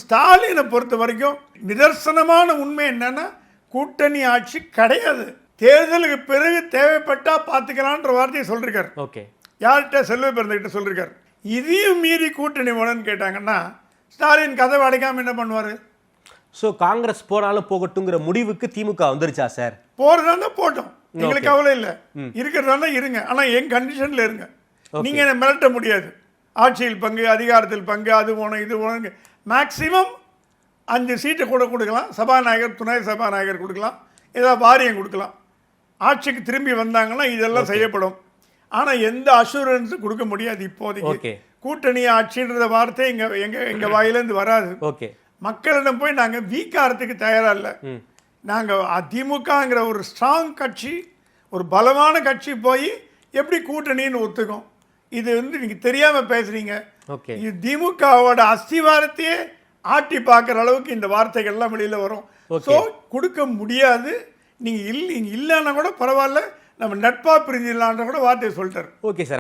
ஸ்டாலினை பொறுத்த வரைக்கும் நிதர்சனமான உண்மை என்னன்னா கூட்டணி ஆட்சி கிடையாது. தேர்தலுக்கு பிறகு தேவைப்பட்டா பார்த்துக்கலான்ற வார்த்தையை சொல்லிருக்காரு. ஓகே, யார்கிட்ட செல்வ பிறந்தகிட்ட சொல்லிருக்காரு. இதையும் மீறி கூட்டணி வேணும்னு கேட்டாங்கன்னா ஸ்டாலின் கதவை அடைக்காம என்ன பண்ணுவார்? ஸோ காங்கிரஸ் போனாலும் போகட்டுங்கிற முடிவுக்கு திமுக வந்துருச்சா சார்? போறதா போட்டோம், எங்களுக்கு கவலை இல்லை. இருக்கிறதா இருங்க, ஆனால் என் கண்டிஷனில் இருங்க. நீங்கள் என்ன மிரட்ட முடியாது. ஆட்சியில் பங்கு, அதிகாரத்தில் பங்கு, அது போகணும் இது போகணும். மேக்சிமம் 5 சீட்டை கூட கொடுக்கலாம். சபாநாயகர், துணை சபாநாயகர் கொடுக்கலாம், ஏதாவது வாரியம் கொடுக்கலாம். ஆட்சிக்கு திரும்பி வந்தாங்கன்னா இதெல்லாம் செய்யப்படும். ஆனால் எந்த அஷூரன்ஸும் கொடுக்க முடியாது இப்போதைக்கு. கூட்டணி ஆட்சின்ற வார்த்தை எங்கள் வாயிலேருந்து வராது. ஓகே, மக்களிடம் போய் நாங்கள் வீக்காகிறதுக்கு தயாராக இல்லை. நாங்கள் அதிமுகங்கிற ஒரு ஸ்ட்ராங் கட்சி, ஒரு பலமான கட்சி போய் எப்படி கூட்டணின்னு ஒத்துக்கும்? இது நீங்கள் தெரியாமல் பேசுகிறீங்க. இது திமுகவோட அஸ்திவாரத்தையே ஆட்டி பார்க்குற அளவுக்கு இந்த வார்த்தைகள்லாம் வெளியில் வரும். ஸோ கொடுக்க முடியாது. நீங்கள் இல்லைன்னா கூட பரவாயில்ல, நம்ம நட்பாக பிரிஞ்சிடலான்ற கூட வார்த்தையை சொல்லிட்டார். Okay sir.